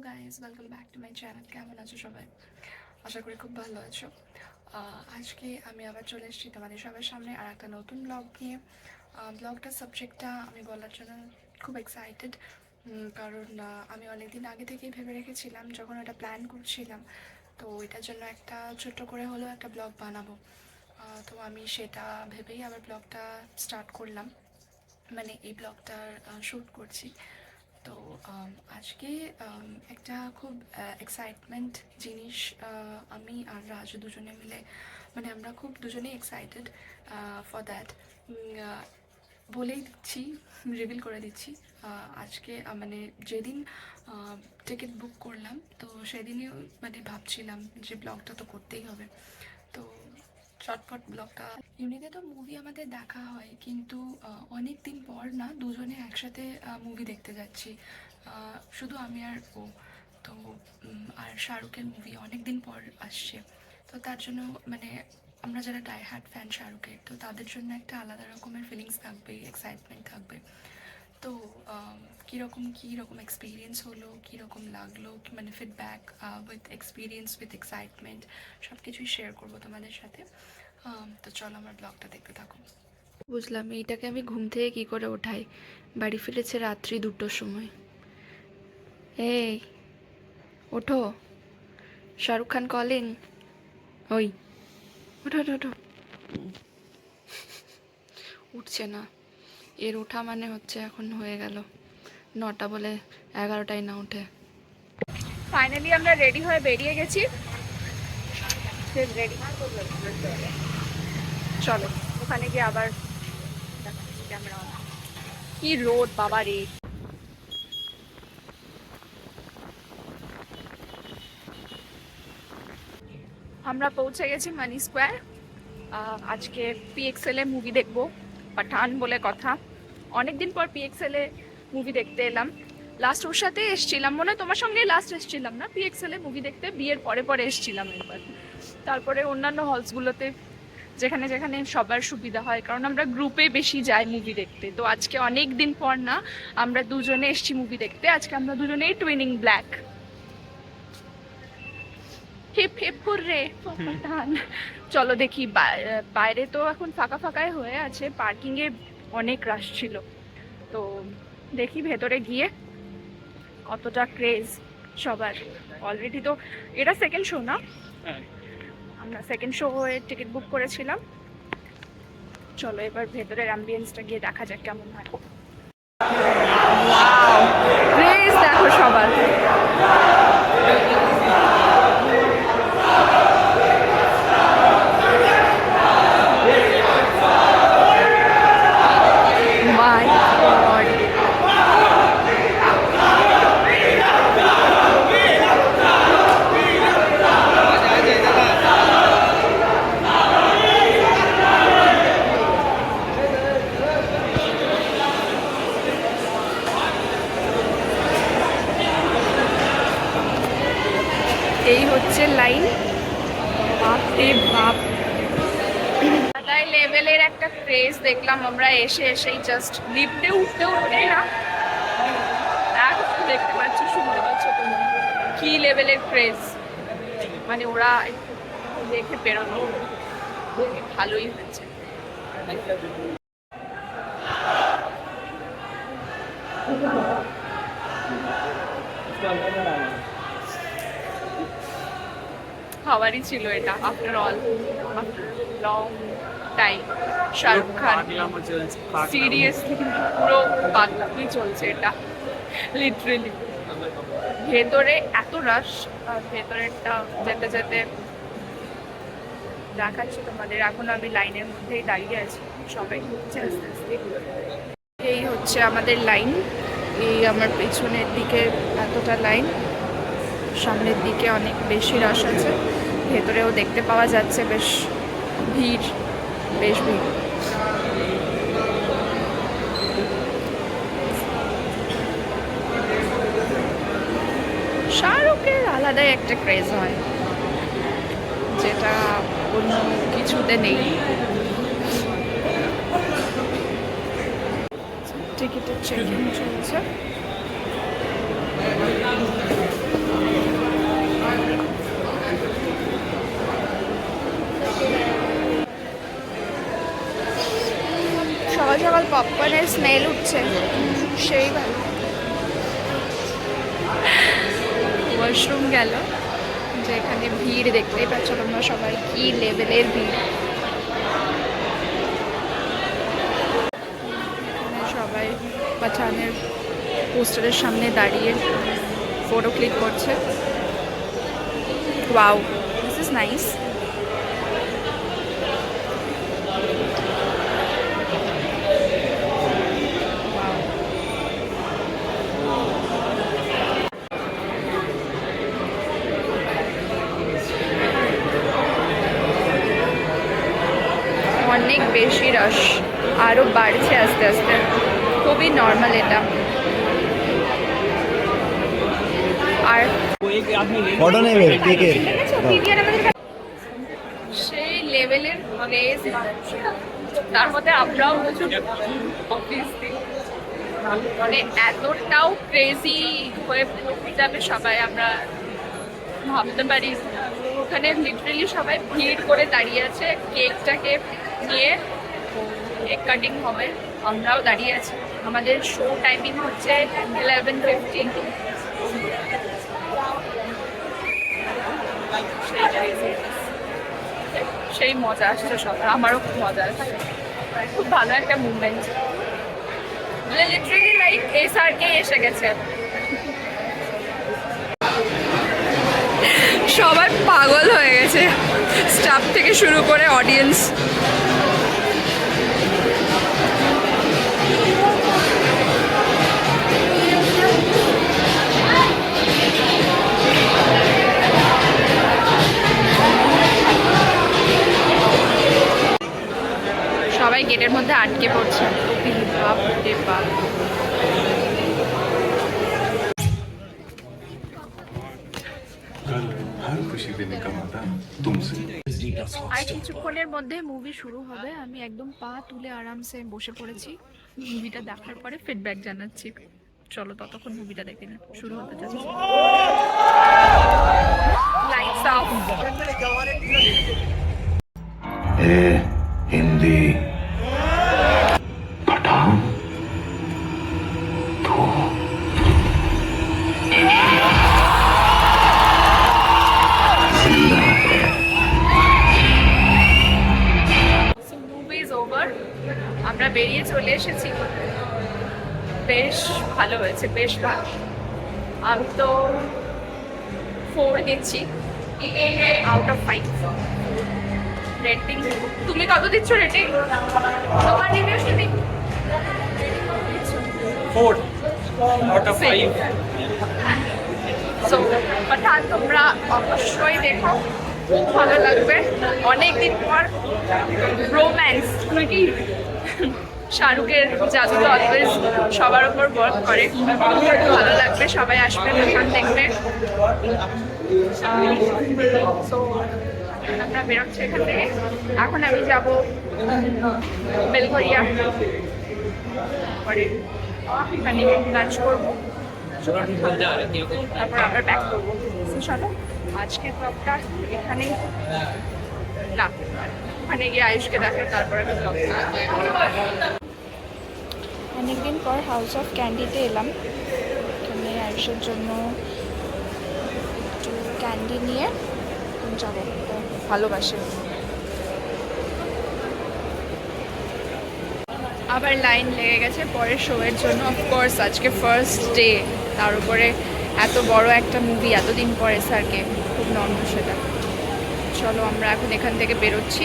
Guys, welcome back to my channel. কেমন আছো সবাই? আশা করি খুব ভালো আছো। আজকে আমি আবার চলে এসেছি তোমাদের সবার সামনে আর একটা নতুন ব্লগ নিয়ে। ব্লগটার সাবজেক্টটা আমি বলার জন্য খুব এক্সাইটেড, কারণ আমি অনেকদিন আগে থেকেই ভেবে রেখেছিলাম যখন ওটা প্ল্যান করছিলাম, তো এটার জন্য একটা ছোট্ট করে হলেও একটা ব্লগ বানাবো। তো আমি সেটা ভেবেই আবার ব্লগটা স্টার্ট করলাম, মানে এই ব্লগটার শ্যুট করছি। তো আজকে একটা খুব এক্সাইটমেন্ট জিনিস, আমি আর রাজু দুজনে মিলে, মানে আমরা খুব দুজনেই এক্সাইটেড ফর দ্যাট। বলেই দিচ্ছি, রিভিল করে দিচ্ছি। আজকে মানে যেদিন টিকিট বুক করলাম, তো সেদিনই মানে ভাবছিলাম যে ব্লগটা তো করতেই হবে। তো চটপট ব্লগটা, এমনিতে তো মুভি আমাদের দেখা হয়, কিন্তু অনেক দিন পর না দুজনে একসাথে মুভি দেখতে যাচ্ছি, শুধু আমি আর ও। তো আর শাহরুখের মুভি অনেক দিন পর আসছে, তো তার জন্য মানে আমরা যারা ডাই হার্ট ফ্যান শাহরুখের, তো তাদের জন্য একটা আলাদা রকমের ফিলিংস থাকবে, এক্সাইটমেন্ট থাকবে। তো কীরকম এক্সপিরিয়েন্স হলো, কীরকম লাগলো, মানে feedback with experience with excitement সব কিছুই শেয়ার করবো তোমাদের সাথে। তো চলো আমার ব্লগটা দেখতে থাকো। বুঝলাম এইটাকে আমি ঘুম থেকে কী করে ওঠাই, বাড়ি ফিরেছে রাত্রি 2টোর সময়। এই ওঠো, শাহরুখ খান কলিং। ওই ওঠো ওঠো ওঠো। উঠছে না, এর ওঠা মানে হচ্ছে এখন হয়ে গেল 9টা বলে 11টায় না উঠে। ফাইনালি আমরা রেডি হয়ে বেরিয়ে গেছি। রেডি, চলো ওখানে গিয়ে আবার ক্যামেরা। কি রোদ বাবা রে! আমরা পৌঁছে গেছি মানি স্কোয়ার। আজকে PXL এ মুভি দেখবো, পাঠান বলে কথা। অনেকদিন পর PXL এ মুভি দেখতে এলাম। লাস্ট ওর সাথে এসছিলাম, মনে হয় তোমার সঙ্গেই লাস্ট এসছিলাম না PXL এ মুভি দেখতে, বিয়ের পরে পরে এসছিলাম একবার। তারপরে অন্যান্য হলসগুলোতে যেখানে যেখানে সবার সুবিধা হয়, কারণ আমরা গ্রুপে বেশি যাই মুভি দেখতে। তো আজকে অনেক দিন পর না আমরা দুজনে এসছি মুভি দেখতে। আজকে আমরা দুজনেই twinning black. Hip hip hurray Pathaan. চলো দেখি, বাইরে তো এখন ফাঁকা ফাঁকাই হয়ে আছে, পার্কিং এ অনেক রাশ ছিল। তো দেখি ভেতরে গিয়ে কতটা ক্রেজ সবার। অলরেডি তো এটা সেকেন্ড শো না, আমরা সেকেন্ড শো হয়ে টিকিট বুক করেছিলাম। চলো এবার ভেতরের অ্যাম্বিয়েন্সটা গিয়ে দেখা যাক কেমন হয়। ক্রেজ দেখো সবার। My God. এই হচ্ছে লাইন, বাপরে বাপ! তাই লেভেলের একটা ক্রেজ দেখলাম আমরা এসে এসেই, জাস্ট লিফটে উঠতে উঠতে না, দেখতে পাচ্ছ, শুনতে পাচ্ছ তোমরা কি লেভেলের ক্রেজ। মানে ওরা একটু দেখে বেরোনো ভালোই হয়েছে। খাবারই ছিল এটা, after all, after long time. Shahrukh Khan seriously পুরো পাগলামি চলছে এটা, লিটারেলি। ভেতরে এত রাশ, আর ভেতরেরটা যেতে যেতে দেখাচ্ছি তোমাদের। এখন আমি লাইনের মধ্যেই দাঁড়িয়ে আছি, সবাই ঢুকছে আস্তে আস্তে। এই হচ্ছে আমাদের লাইন, এই আমার পেছনের দিকে এতটা লাইন, সামনের দিকে অনেক বেশি রাশ আছে, ভেতরেও দেখতে পাওয়া যাচ্ছে বেশ ভিড়, বেশ ভিড়। শাহরুখের আলাদাই একটা ক্রেজ হয়, যেটা অন্য কিছুতে নেই। টিকিটের চেকিং চলছে। পপকর্নের স্মেল উঠছে, সেই ভালো। ওয়াশরুম গেল, যে এখানে ভিড় দেখতেই পাচ্ছ তোমরা সবাই, কি লেভেলের ভিড়। এখানে সবাই পাঠানের পোস্টারের সামনে দাঁড়িয়ে ফটো ক্লিক করছে। Wow, this is nice. অনেক বেশি রাশ, আরও বাড়ছে আস্তে আস্তে, খুবই নর্মাল এটা। আর সেই লেভেলের ক্রেজ, তার মধ্যে আমরাও মানে এতটাও ক্রেজি হয়ে যাবে সবাই, আমরা ভাবতে পারি। ওখানে লিটারেলি সবাই ভিড় করে দাঁড়িয়ে আছে কেকটাকে নিয়ে, কেক কাটিং হবে, আমরাও দাঁড়িয়ে আছি। আমাদের শো টাইমিং হচ্ছে 11:50। সেই মজা আসছে সবার, আমারও খুব মজা আসছে, খুব ভালো একটা মুভমেন্ট। লিটারেলি লাইক এসআরকে এসে গেছে। সবাই পাগল হয়ে গেছে, স্টাফ থেকে শুরু করে অডিয়েন্স। সবাই গেটের মধ্যে আটকে পড়ছে, বাপ রে বাপ। আর কিছুক্ষণের মধ্যে মুভি শুরু হবে। আমি একদম পা তুলে আরামসে বসে পড়েছি, মুভিটা দেখার পরে ফিডব্যাক জানাচ্ছি। চলো ততক্ষণ মুভিটা দেখে নিই, শুরু হতে যাচ্ছে। Lights off. हिंदी पठान तो जिंदा है। মুভি ইজ ওভার, আমরা বেরিয়ে চলে এসেছি। বেশ ভালো হয়েছে, বেশ ভালো। আমি তো 4 দিচ্ছি আউট অফ 5 রেটিং। তুমি কত দিচ্ছ রেটিং? তোমার রিভিউ শুনি। 4 out of 5. সো পাঠান তোমরা অবশ্যই দেখো, খুব ভালো লাগবে। অনেকদিন পর রোম্যান্স, নাকি শাহরুখের জাদু তো অলওয়েজ সবার উপর ওয়ার্ক করে, ভালো লাগবে। সবাই আসবে, পাঠান দেখবে। সো আমরা বেরোচ্ছি এখান থেকে। এখন আমি যাব বেলঘরিয়া, পরে এখানে লাঞ্চ করবো, তারপর আমরা ব্যাক করবো। চলো আজকের ব্লগটা এখানেই, না ওখানে গিয়ে আয়ুষকে দেখে তারপরে ব্লগ। অনেকদিন পর হাউস অফ ক্যান্ডিতে এলাম। এখানে আয়ুষের জন্য একটু ক্যান্ডি নিয়ে যাবো, ভালোবাসে। আবার লাইন লেগে গেছে পরের শোয়ের জন্য। অফকোর্স আজকে ফার্স্ট ডে, তার উপরে এত বড় একটা মুভি, এতদিন পরে স্যারকে, খুব নর্মাল সেটা। চলো আমরা এখন এখান থেকে বেরোচ্ছি।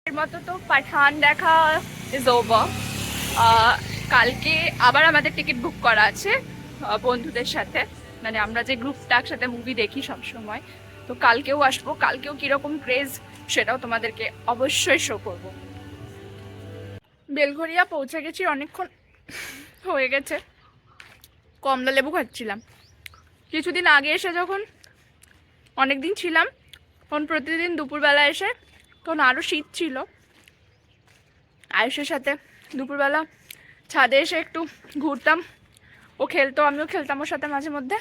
এর মতো তো পাঠান দেখা ইজ ওভার। কালকে আবার আমাদের টিকিট বুক করা আছে বন্ধুদের সাথে, মানে আমরা যে গ্রুপটা একসাথে মুভি দেখি সবসময়, তো কালকেও আসবো। কালকেও কীরকম ক্রেজ সেটাও তোমাদেরকে অবশ্যই শো করবো। বেলঘরিয়া পৌঁছে গেছি, অনেকক্ষণ হয়ে গেছে। কমলা লেবু খাচ্ছিলাম। কিছুদিন আগে এসে যখন অনেকদিন ছিলাম, তখন প্রতিদিন দুপুরবেলা এসে, তখন আরও শীত ছিল, আয়ুষের সাথে দুপুরবেলা ছাদে এসে একটু ঘুরতাম। ও খেলতো, আমিও খেলতাম ওর সাথে মাঝে মধ্যে,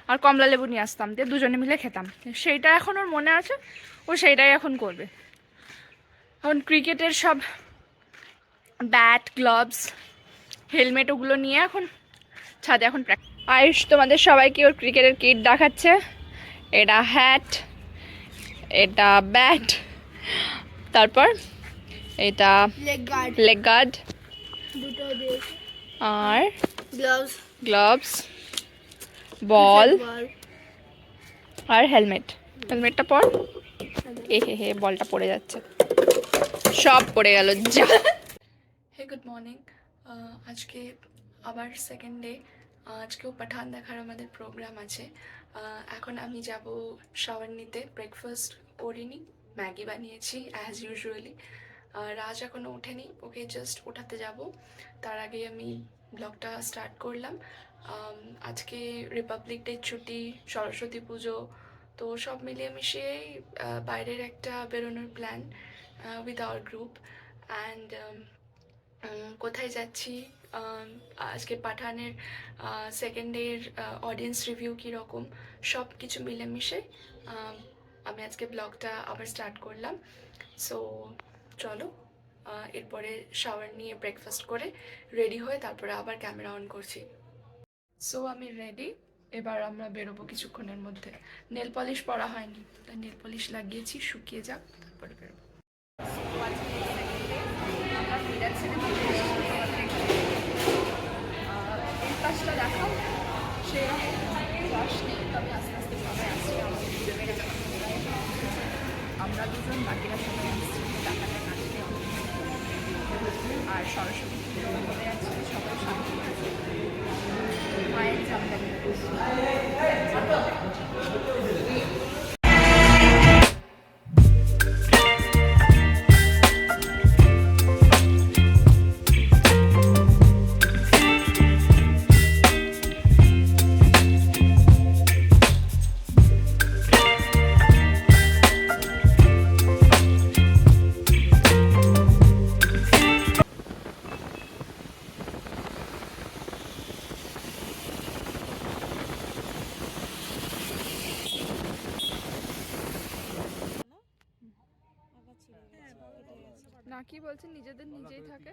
আর কমলা লেবু নিয়ে আসতাম, দিয়ে দুজনে মিলে খেতাম। সেইটা এখন ওর মনে আছে, ও সেইটাই এখন করবে। এখন ক্রিকেটের সব ব্যাট, গ্লাভস, হেলমেট ওগুলো নিয়ে এখন ছাদে এখন আয়ুষ তোমাদের সবাইকে ওর ক্রিকেটের কিট দেখাচ্ছে। এটা হ্যাট, এটা ব্যাট, তারপর এটা লেগ গার্ড, দুটো দিয়েছে আর গ্লাভস গ্লাভস, বল আর হেলমেট। হেলমেটটা পর। এ হে হে, বলটা পড়ে যাচ্ছে, সব পড়ে গেল যা। Hey good morning. আজকে আবার সেকেন্ড ডে। আজকেও পাঠান দেখার আমাদের প্রোগ্রাম আছে। এখন আমি যাব শাওয়ার নিতে। ব্রেকফাস্ট করিনি, ম্যাগি বানিয়েছি অ্যাজ ইউজুয়ালি। রাজ এখনও ওঠেনি, ওকে জাস্ট ওঠাতে যাব। তার আগে আমি ব্লগটা স্টার্ট করলাম। আজকে রিপাবলিক ডে ছুটি, সরস্বতী পুজো, তো সব মিলিয়ে মিশিয়ে বাইরের একটা বেরোনোর plan with our group. And কোথায় যাচ্ছি, আজকে পাঠানের সেকেন্ড ডের অডিয়েন্স রিভিউ কীরকম, সব কিছু মিলেমিশে আমি আজকে ব্লগটা আবার স্টার্ট করলাম। সো চলো, এরপরে শাওয়ার নিয়ে ব্রেকফাস্ট করে রেডি হয়ে তারপরে আবার ক্যামেরা অন করছি। সো আমি রেডি, এবার আমরা বেরোবো কিছুক্ষণের মধ্যে। নেল পলিশ পরা হয়নি, তাই নেল পলিশ লাগিয়েছি, শুকিয়ে যাক তারপরে বেরোবো। এই কাজটা দেখাও, সেরকম রস নেই, তবে আস্তে আস্তে সবাই আসছে। আমাদের দুজনের একটা আমরা দুজন, বাকিরা সবাই আসছি দেখাটা নাচতে। আর সরস্বতী পুজো হয়ে যাচ্ছে, সবাই শান্তি আছে। মায়ের জামদানি না, কি বলছেন, নিজেদের নিজেই থাকে।